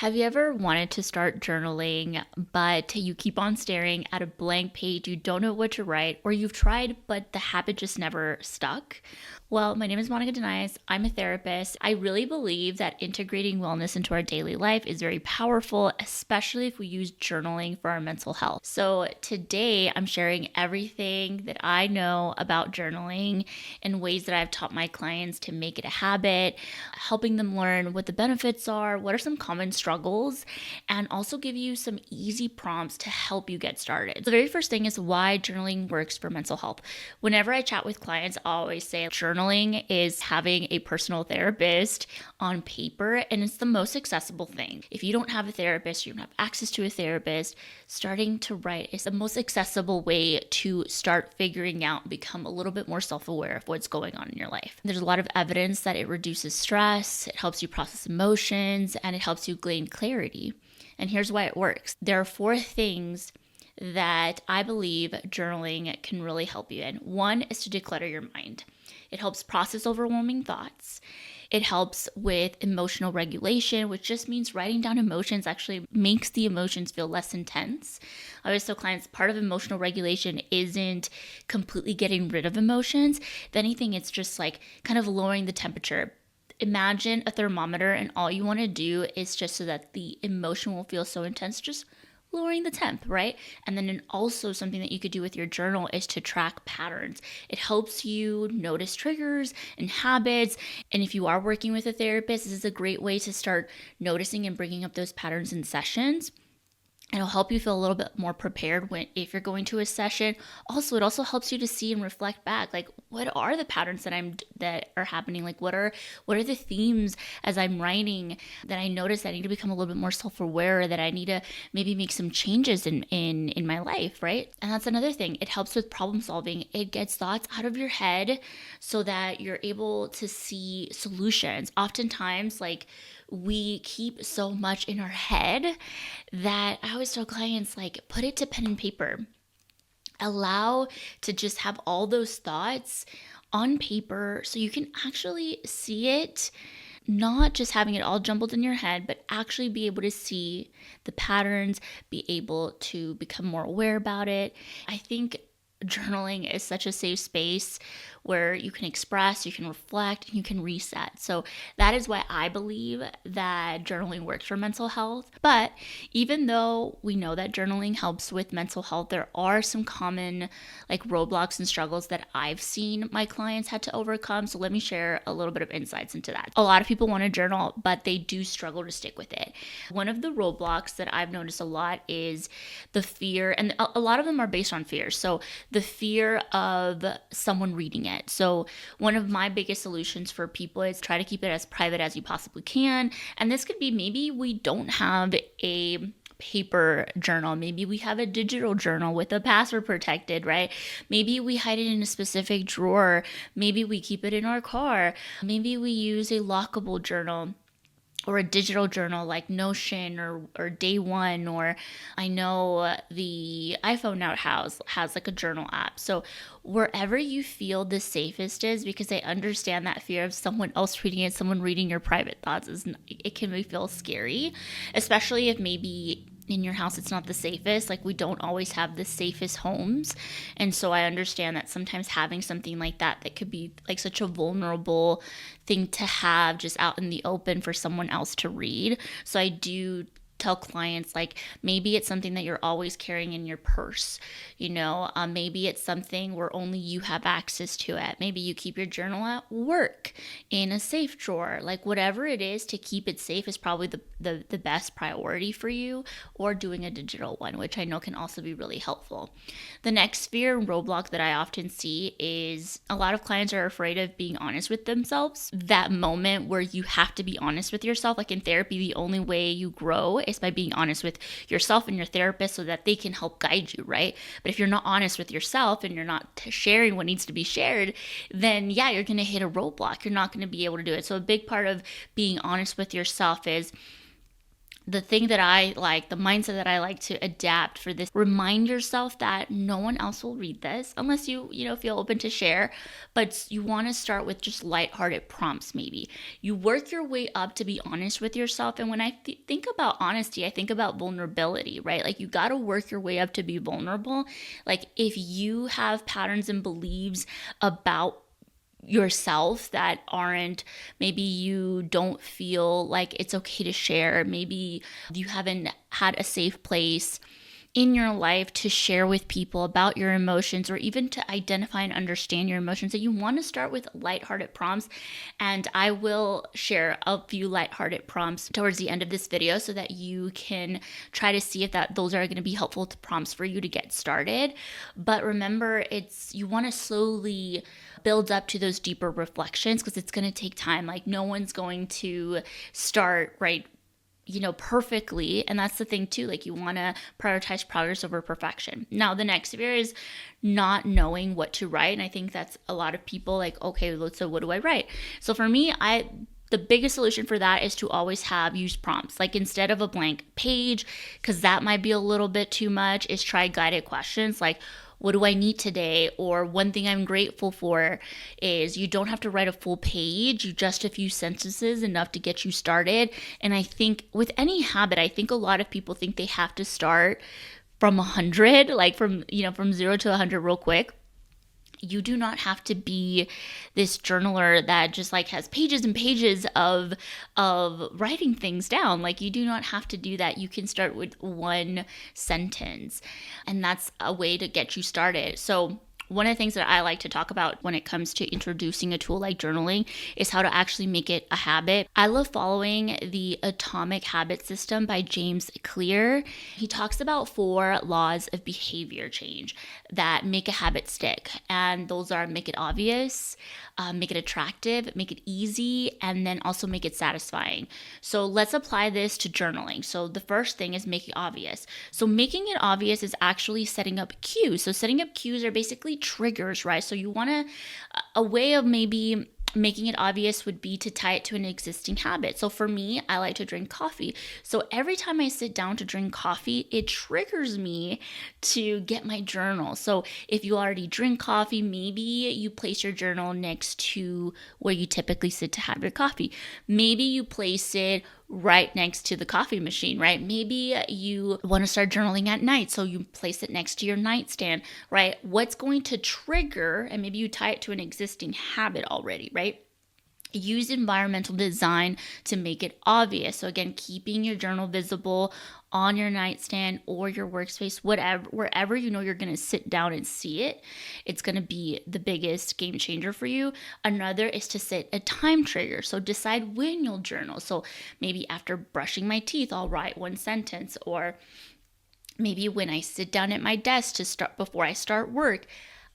Have you ever wanted to start journaling, but you keep on staring at a blank page, you don't know what to write, or you've tried, but the habit just never stuck? Well, my name is Monica Denais. I'm a therapist. I really believe that integrating wellness into our daily life is very powerful, especially if we use journaling for our mental health. So today I'm sharing everything that I know about journaling and ways that I've taught my clients to make it a habit, helping them learn what the benefits are, what are some common struggles, and also give you some easy prompts to help you get started. The very first thing is why journaling works for mental health. Whenever I chat with clients, I always say journaling is having a personal therapist on paper, and it's the most accessible thing. If you don't have a therapist, you don't have access to a therapist, starting to write is the most accessible way to start figuring out, become a little bit more self-aware of what's going on in your life. There's a lot of evidence that it reduces stress, it helps you process emotions, and it helps you gain clarity. And here's why it works. There are 4 things that I believe journaling can really help you in. One is to declutter your mind. It helps process overwhelming thoughts. It helps with emotional regulation, which just means writing down emotions actually makes the emotions feel less intense. I always tell clients part of emotional regulation isn't completely getting rid of emotions. If anything, it's just like kind of lowering the temperature. Imagine a thermometer and all you want to do is just so that the emotion will feel so intense, just lowering the temp, right? And then also something that you could do with your journal is to track patterns. It helps you notice triggers and habits. And if you are working with a therapist, this is a great way to start noticing and bringing up those patterns in sessions. It'll help you feel a little bit more prepared if you're going to a session. Also, it also helps you to see and reflect back, like what are the patterns that are happening? Like what are the themes as I'm writing that I notice that I need to become a little bit more self-aware, that I need to maybe make some changes in my life, right? And that's another thing. It helps with problem solving. It gets thoughts out of your head so that you're able to see solutions. Oftentimes, like we keep so much in our head that I always tell clients, like, put it to pen and paper. Allow to just have all those thoughts on paper so you can actually see it, not just having it all jumbled in your head, but actually be able to see the patterns, be able to become more aware about it. I think journaling is such a safe space where you can express, you can reflect, and you can reset. So that is why I believe that journaling works for mental health. But even though we know that journaling helps with mental health, there are some common like roadblocks and struggles that I've seen my clients had to overcome. So let me share a little bit of insights into that. A lot of people want to journal, but they do struggle to stick with it. One of the roadblocks that I've noticed a lot is the fear, and a lot of them are based on fear. So the fear of someone reading it. So one of my biggest solutions for people is try to keep it as private as you possibly can. And this could be maybe we don't have a paper journal. Maybe we have a digital journal with a password protected, right? Maybe we hide it in a specific drawer. Maybe we keep it in our car. Maybe we use a lockable journal or a digital journal like Notion or Day One, or I know the iPhone now has like a journal app. So wherever you feel the safest is, because I understand that fear of someone else reading it, someone reading your private thoughts, it can feel scary, especially if maybe in your house it's not the safest. Like we don't always have the safest homes, and so I understand that sometimes having something like that could be like such a vulnerable thing to have just out in the open for someone else to read. So I do tell clients, like, maybe it's something that you're always carrying in your purse, maybe it's something where only you have access to it. Maybe you keep your journal at work in a safe drawer. Like whatever it is to keep it safe is probably the best priority for you, or doing a digital one, which I know can also be really helpful. The next fear and roadblock that I often see is a lot of clients are afraid of being honest with themselves. That moment where you have to be honest with yourself, like in therapy, the only way you grow is by being honest with yourself and your therapist so that they can help guide you, right? But if you're not honest with yourself and you're not sharing what needs to be shared, then yeah, you're going to hit a roadblock. You're not going to be able to do it. So a big part of being honest with yourself is the thing that I like, the mindset that I like to adapt for this, remind yourself that no one else will read this unless you feel open to share. But you want to start with just lighthearted prompts, maybe. You work your way up to be honest with yourself. And when I think about honesty, I think about vulnerability, right? Like, you got to work your way up to be vulnerable. Like, if you have patterns and beliefs about yourself that aren't, maybe you don't feel like it's okay to share, maybe you haven't had a safe place in your life to share with people about your emotions, or even to identify and understand your emotions, that you want to start with lighthearted prompts. And I will share a few lighthearted prompts towards the end of this video so that you can try to see if those are going to be helpful to prompts for you to get started. But remember, you want to slowly build up to those deeper reflections, because it's going to take time. Like, no one's going to start right perfectly. And that's the thing too. Like, you want to prioritize progress over perfection. Now, the next fear is not knowing what to write. And I think that's a lot of people like, okay, so what do I write? So for me, the biggest solution for that is to always use prompts. Like, instead of a blank page, because that might be a little bit too much, is try guided questions like, what do I need today? Or one thing I'm grateful for. Is you don't have to write a full page, just a few sentences, enough to get you started. And I think with any habit, I think a lot of people think they have to start from 100, like from 0 to 100 real quick. You do not have to be this journaler that just like has pages and pages of writing things down. Like, you do not have to do that. You can start with one sentence, and that's a way to get you started. So one of the things that I like to talk about when it comes to introducing a tool like journaling is how to actually make it a habit. I love following the Atomic Habit System by James Clear. He talks about 4 laws of behavior change that make a habit stick. And those are: make it obvious, make it attractive, make it easy, and then also make it satisfying. So let's apply this to journaling. So the first thing is make it obvious. So making it obvious is actually setting up cues. So setting up cues are basically triggers, right? So you want a way of maybe making it obvious would be to tie it to an existing habit. So for me, I like to drink coffee. So every time I sit down to drink coffee, it triggers me to get my journal. So if you already drink coffee, maybe you place your journal next to where you typically sit to have your coffee. Maybe you place it right next to the coffee machine, right? Maybe you want to start journaling at night, so you place it next to your nightstand, right? What's going to trigger, and maybe you tie it to an existing habit already, right? Use environmental design to make it obvious. So again, keeping your journal visible on your nightstand or your workspace, wherever you know you're going to sit down and see it, it's going to be the biggest game changer for you. Another is to set a time trigger. So decide when you'll journal. So maybe after brushing my teeth, I'll write one sentence, or maybe when I sit down at my desk before I start work,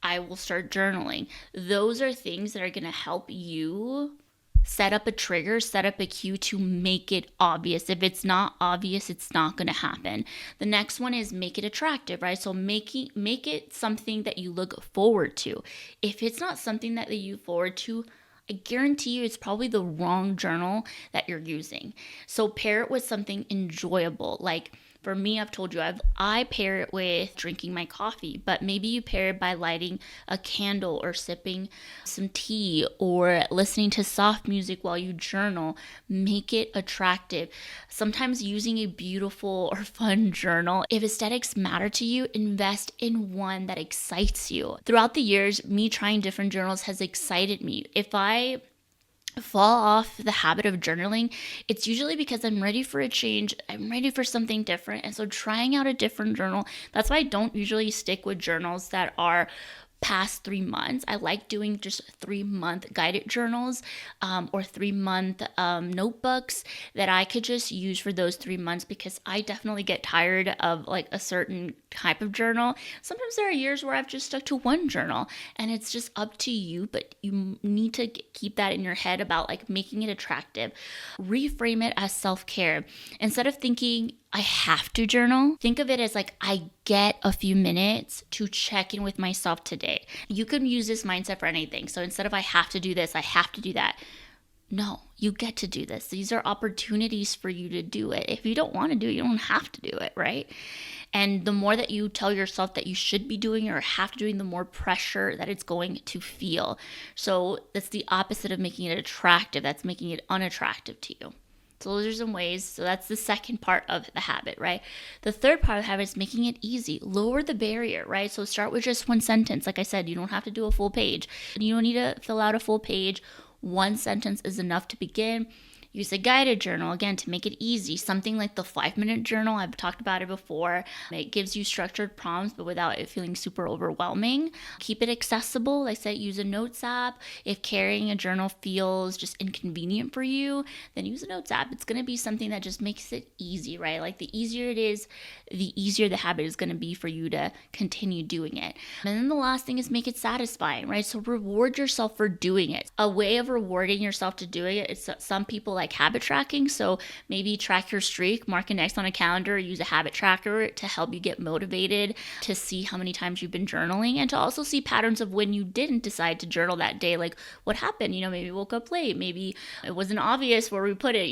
I will start journaling. Those are things that are going to help you set up a trigger, set up a cue to make it obvious. If it's not obvious, it's not going to happen. The next one is make it attractive, right? So make it something that you look forward to. If it's not something that you look forward to, I guarantee you it's probably the wrong journal that you're using. So pair it with something enjoyable. Like, for me, I've told you, I pair it with drinking my coffee, but maybe you pair it by lighting a candle or sipping some tea or listening to soft music while you journal. Make it attractive. Sometimes using a beautiful or fun journal. If aesthetics matter to you, invest in one that excites you. Throughout the years, me trying different journals has excited me. If I fall off the habit of journaling, it's usually because I'm ready for a change. I'm ready for something different. And so trying out a different journal, that's why I don't usually stick with journals that are past 3 months. I like doing just 3-month guided journals or 3-month notebooks that I could just use for those 3 months, because I definitely get tired of like a certain type of journal. Sometimes there are years where I've just stuck to one journal, and it's just up to you, but you need to keep that in your head about like making it attractive. Reframe it as self-care. Instead of thinking I have to journal, think of it as like, I get a few minutes to check in with myself today. You can use this mindset for anything. So instead of I have to do this, I have to do that. No, You get to do this. These are opportunities for you to do it. If you don't want to do it, you don't have to do it, right? And the more that you tell yourself that you should be doing it or have to doing, the more pressure that it's going to feel. So that's the opposite of making it attractive. That's making it unattractive to you. So those are some ways. So that's the second part of the habit, right? The third part of the habit is making it easy. Lower the barrier, right? So start with just one sentence. Like I said, you don't have to do a full page. You don't need to fill out a full page. One sentence is enough to begin. Use a guided journal, again, to make it easy. Something like the 5-minute journal, I've talked about it before. It gives you structured prompts, but without it feeling super overwhelming. Keep it accessible. Like I said, use a notes app. If carrying a journal feels just inconvenient for you, then use a notes app. It's going to be something that just makes it easy, right? Like the easier it is, the easier the habit is going to be for you to continue doing it. And then the last thing is make it satisfying, right? So reward yourself for doing it. A way of rewarding yourself to doing it is some people like habit tracking. So maybe track your streak, mark an X on a calendar, use a habit tracker to help you get motivated to see how many times you've been journaling and to also see patterns of when you didn't decide to journal that day. Like what happened? Maybe you woke up late. Maybe it wasn't obvious where we put it.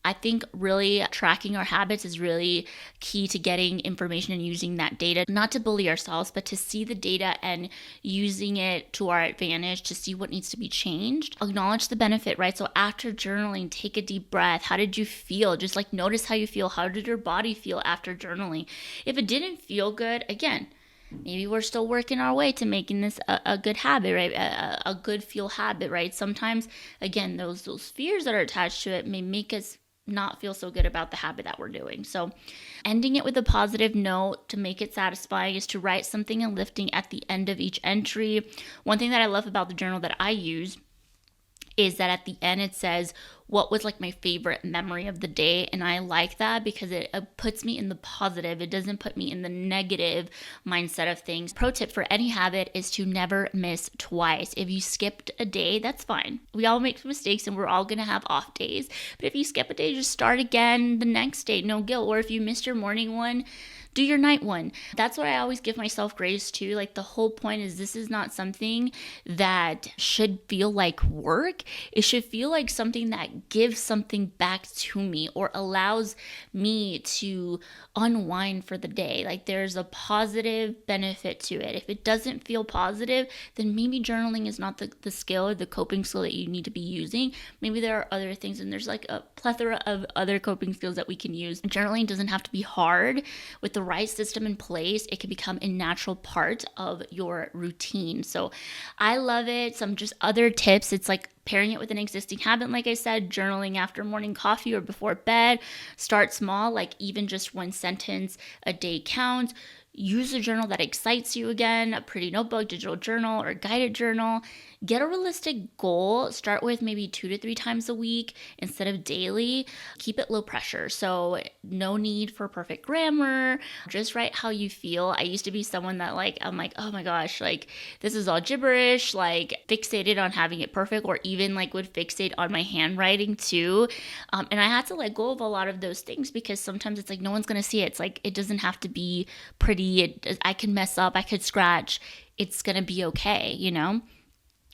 I think really tracking our habits is really key to getting information and using that data, not to bully ourselves, but to see the data and using it to our advantage to see what needs to be changed. Acknowledge the benefit, right? So after journaling, take a deep breath. How did you feel? Just like notice how you feel. How did your body feel after journaling? If it didn't feel good, again, maybe we're still working our way to making this a good habit, right? A good feel habit, right? Sometimes, again, those fears that are attached to it may make us not feel so good about the habit that we're doing. So ending it with a positive note to make it satisfying is to write something uplifting at the end of each entry. One thing that I love about the journal that I use is that at the end it says what was like my favorite memory of the day, and I like that because it puts me in the positive. It doesn't put me in the negative mindset of things. Pro tip for any habit is to never miss twice. If you skipped a day, that's fine. We all make mistakes and we're all gonna have off days, but if you skip a day, just start again the next day, no guilt. Or if you missed your morning one, do your night one. That's what I always give myself grace to. Like the whole point is this is not something that should feel like work. It should feel like something that gives something back to me or allows me to unwind for the day. Like there's a positive benefit to it. If it doesn't feel positive, then maybe journaling is not the skill or the coping skill that you need to be using. Maybe there are other things, and there's like a plethora of other coping skills that we can use. Journaling doesn't have to be hard. With the right system in place, it can become a natural part of your routine. So I love it. Some just other tips, it's like pairing it with an existing habit. Like I said, journaling after morning coffee or before bed. Start small, like even just one sentence a day counts. Use a journal that excites you again, a pretty notebook, digital journal, or a guided journal. Get a realistic goal. Start with maybe 2 to 3 times a week instead of daily. Keep it low pressure. So no need for perfect grammar. Just write how you feel. I used to be someone that I'm like, oh my gosh, like this is all gibberish, like fixated on having it perfect, or even like would fixate on my handwriting too. And I had to let go of a lot of those things because sometimes it's like no one's going to see it. It's like it doesn't have to be pretty. I can mess up. I could scratch. It's going to be okay,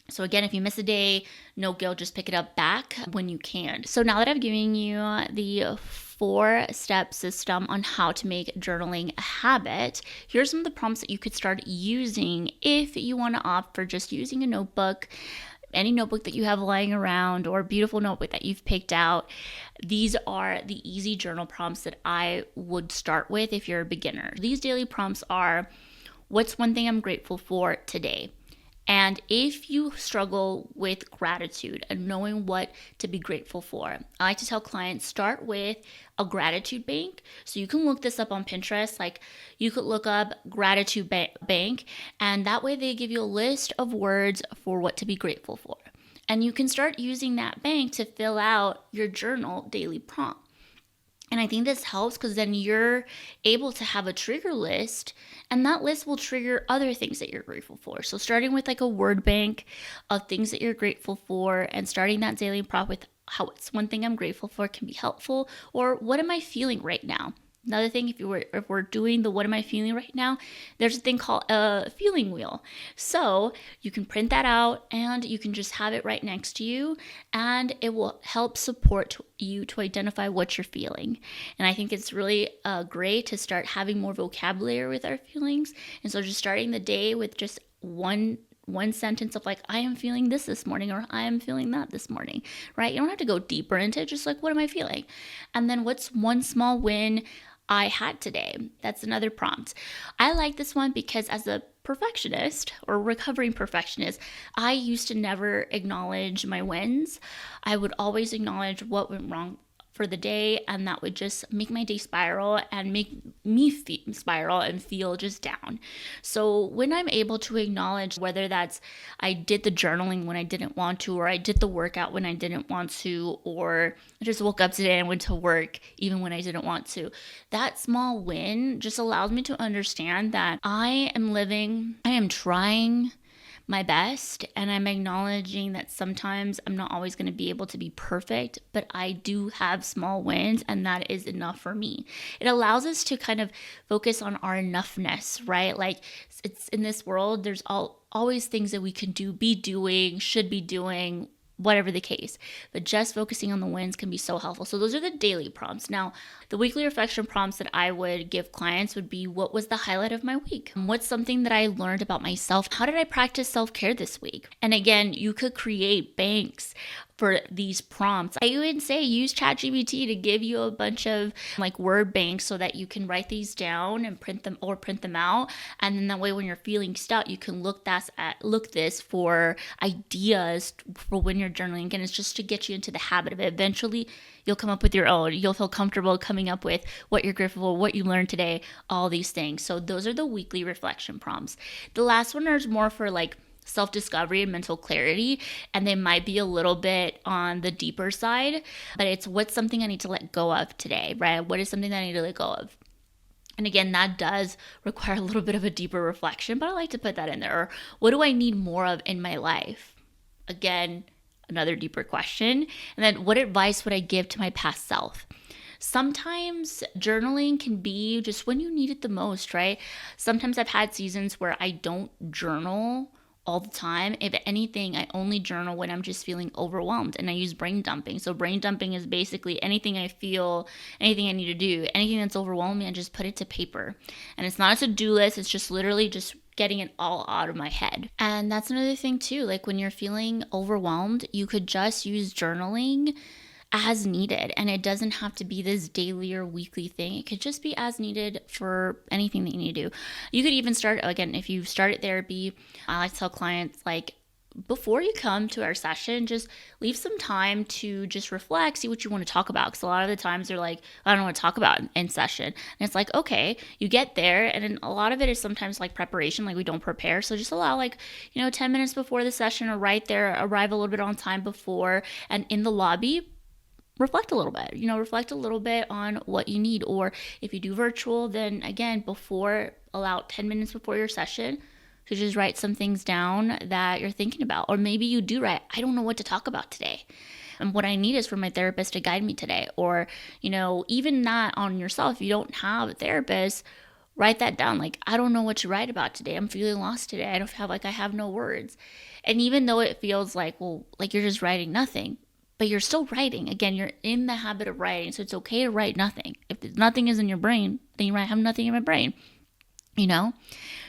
So again, if you miss a day, no guilt, just pick it up back when you can. So now that I've given you the 4-step system on how to make journaling a habit, here's some of the prompts that you could start using if you want to opt for just using a notebook, any notebook that you have lying around or a beautiful notebook that you've picked out. These are the easy journal prompts that I would start with if you're a beginner. These daily prompts are, what's one thing I'm grateful for today? And if you struggle with gratitude and knowing what to be grateful for, I like to tell clients start with a gratitude bank. So you can look this up on Pinterest. Like you could look up gratitude bank, and that way they give you a list of words for what to be grateful for. And you can start using that bank to fill out your journal daily prompt. And I think this helps because then you're able to have a trigger list, and that list will trigger other things that you're grateful for. So starting with like a word bank of things that you're grateful for and starting that daily prompt with how it's one thing I'm grateful for can be helpful, or what am I feeling right now? Another thing, if we're doing the what am I feeling right now, there's a thing called a feeling wheel. So you can print that out and you can just have it right next to you, and it will help support you to identify what you're feeling. And I think it's really great to start having more vocabulary with our feelings. And so just starting the day with just one sentence of like, I am feeling this morning, or I am feeling that this morning, right? You don't have to go deeper into it, just like, what am I feeling? And then what's one small win I had today? That's another prompt. I like this one because as a perfectionist or recovering perfectionist, I used to never acknowledge my wins. I would always acknowledge what went wrong for the day, and that would just make my day spiral and make me spiral and feel just down. So when I'm able to acknowledge whether that's I did the journaling when I didn't want to, or I did the workout when I didn't want to, or I just woke up today and went to work even when I didn't want to, that small win just allows me to understand that I am trying my best, and I'm acknowledging that sometimes I'm not always going to be able to be perfect, but I do have small wins, and that is enough for me. It allows us to kind of focus on our enoughness, right? Like, it's in this world, there's always things that we can do, be doing, should be doing, whatever the case, but just focusing on the wins can be so helpful. So those are the daily prompts. Now, the weekly reflection prompts that I would give clients would be, what was the highlight of my week? What's something that I learned about myself? How did I practice self-care this week? And again, you could create banks for these prompts. I would say use ChatGPT to give you a bunch of like word banks so that you can write these down and print them out. And then that way when you're feeling stuck, you can look this for ideas for when you're journaling. Again, it's just to get you into the habit of it. Eventually you'll come up with your own. You'll feel comfortable coming up with what you're grateful for, what you learned today, all these things. So those are the weekly reflection prompts. The last one is more for like self-discovery and mental clarity, and they might be a little bit on the deeper side, but it's what's something I need to let go of today, right? What is something that I need to let go of? And again, that does require a little bit of a deeper reflection, but I like to put that in there. Or what do I need more of in my life? Again, another deeper question. And then what advice would I give to my past self? Sometimes journaling can be just when you need it the most, right? Sometimes I've had seasons where I don't journal all the time. If anything, I only journal when I'm just feeling overwhelmed, and I use brain dumping. So brain dumping is basically anything I feel, anything I need to do, anything that's overwhelming me, I just put it to paper. And it's not a to-do list, it's just literally just getting it all out of my head. And that's another thing too, like when you're feeling overwhelmed, you could just use journaling as needed, and it doesn't have to be this daily or weekly thing. It could just be as needed for anything that you need to do. You could even start, again, if you've started therapy, I like to tell clients, like, before you come to our session, just leave some time to just reflect, see what you want to talk about. Because a lot of the times they're like, I don't know what to talk about in session. And it's like, okay, you get there. And then a lot of it is sometimes like preparation, like we don't prepare. So just allow 10 minutes before the session or right there, arrive a little bit on time before, and in the lobby, reflect a little bit on what you need. Or if you do virtual, then again, allow 10 minutes before your session to just write some things down that you're thinking about. Or maybe you do write, I don't know what to talk about today, and what I need is for my therapist to guide me today. Or, even not on yourself, if you don't have a therapist, write that down. Like, I don't know what to write about today. I'm feeling lost today. I have no words. And even though it feels like you're just writing nothing, but you're still writing. Again, you're in the habit of writing, so it's okay to write nothing. If nothing is in your brain, then you might have nothing in my brain,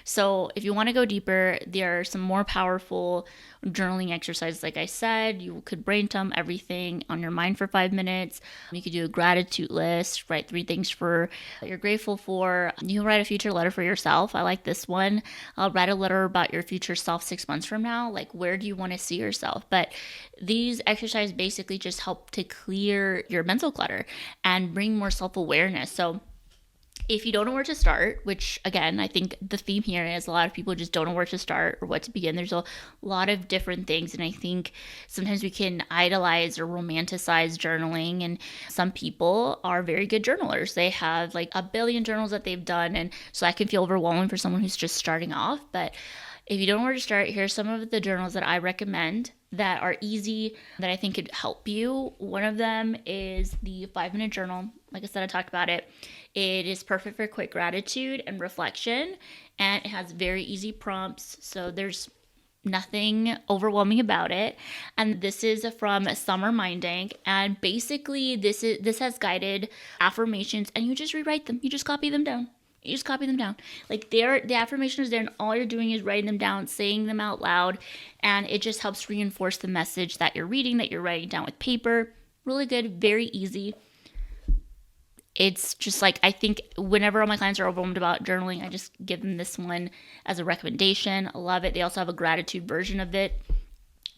So if you want to go deeper, there are some more powerful journaling exercises. Like I said, you could brain dump everything on your mind for 5 minutes. You could do a gratitude list, write 3 things that you're grateful for. You can write a future letter for yourself. I like this one. I'll write a letter about your future self 6 months from now. Like, where do you want to see yourself? But these exercises basically just help to clear your mental clutter and bring more self-awareness. So if you don't know where to start, which again, I think the theme here is a lot of people just don't know where to start or what to begin. There's a lot of different things. And I think sometimes we can idolize or romanticize journaling. And some people are very good journalers. They have like a billion journals that they've done. And so that can feel overwhelming for someone who's just starting off. But If you don't know where to start, here's some of the journals that I recommend that are easy, that I think could help you. One of them is the 5-minute journal. Like I said, I talked about it. It is perfect for quick gratitude and reflection, and it has very easy prompts. So there's nothing overwhelming about it. And this is from Summer Minding, and basically this has guided affirmations, and you just rewrite them. You just copy them down. Like the affirmation is there, and all you're doing is writing them down, saying them out loud, and it just helps reinforce the message that you're reading, that you're writing down with paper. Really good, very easy. It's just like, I think whenever all my clients are overwhelmed about journaling, I just give them this one as a recommendation. I love it. They also have a gratitude version of it.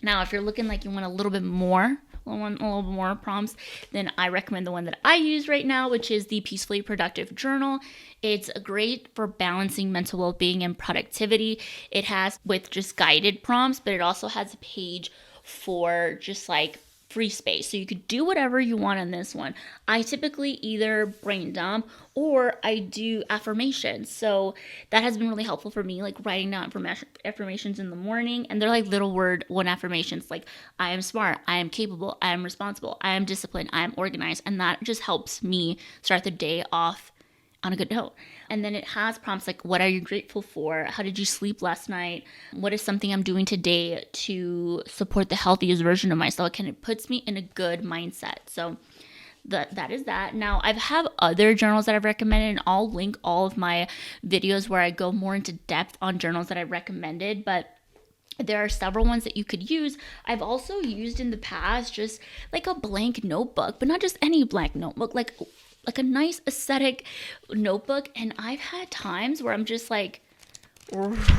Now, if you're looking like you want a little bit more prompts, then I recommend the one that I use right now, which is the Peacefully Productive Journal. It's great for balancing mental well-being and productivity. It has with just guided prompts, but it also has a page for just like free space. So you could do whatever you want on this one. I typically either brain dump or I do affirmations. So that has been really helpful for me, like writing down affirmations in the morning. And they're like little word one affirmations, like I am smart, I am capable, I am responsible, I am disciplined, I am organized. And that just helps me start the day off on a good note. And then it has prompts like, what are you grateful for? How did you sleep last night? What is something I'm doing today to support the healthiest version of myself? And it puts me in a good mindset. So that is that. Now, I have other journals that I've recommended, and I'll link all of my videos where I go more into depth on journals that I recommended, but there are several ones that you could use. I've also used in the past just like a blank notebook, but not just any blank notebook, like a nice aesthetic notebook. And I've had times where I'm just like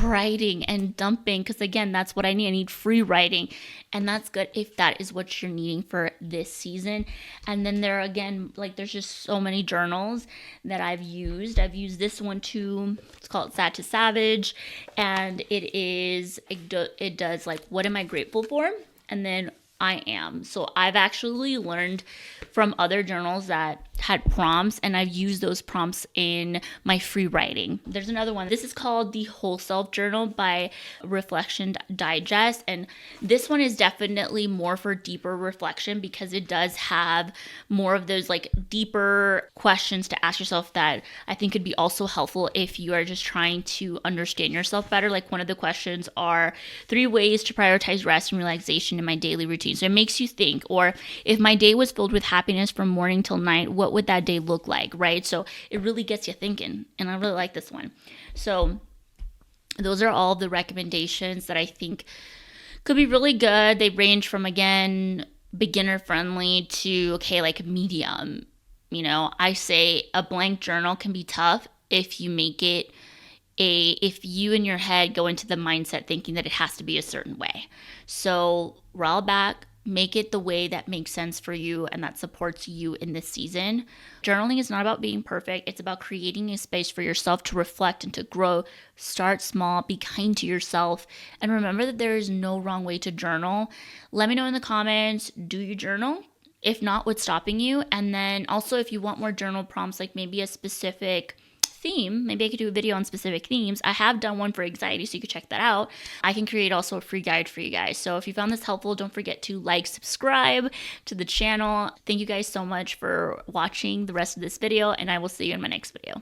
writing and dumping, because again, that's what I need. I need free writing, and that's good if that is what you're needing for this season. And then there again, like there's just so many journals that I've used this one too. It's called Sad to Savage, and it does like, what am I grateful for, and then I am. So I've actually learned from other journals that had prompts, and I've used those prompts in my free writing. There's another one. This is called the Whole Self Journal by Reflection Digest, and this one is definitely more for deeper reflection, because it does have more of those like deeper questions to ask yourself that I think could be also helpful if you are just trying to understand yourself better. Like one of the questions are 3 ways to prioritize rest and relaxation in my daily routine. So it makes you think, or if my day was filled with happiness from morning till night, what would that day look like, right? So it really gets you thinking, and I really like this one. So those are all the recommendations that I think could be really good. They range from, again, beginner friendly to, okay, like medium. You know, I say a blank journal can be tough if you make it if you in your head go into the mindset thinking that it has to be a certain way. So roll back, make it the way that makes sense for you and that supports you in this season. Journaling is not about being perfect. It's about creating a space for yourself to reflect and to grow. Start small, be kind to yourself, and remember that there is no wrong way to journal. Let me know in the comments, do you journal? If not, what's stopping you? And then also, if you want more journal prompts, like maybe a specific theme, maybe I could do a video on specific themes. I have done one for anxiety, so you could check that out. I can create also a free guide for you guys. So if you found this helpful, don't forget to like, subscribe to the channel. Thank you guys so much for watching the rest of this video, and I will see you in my next video.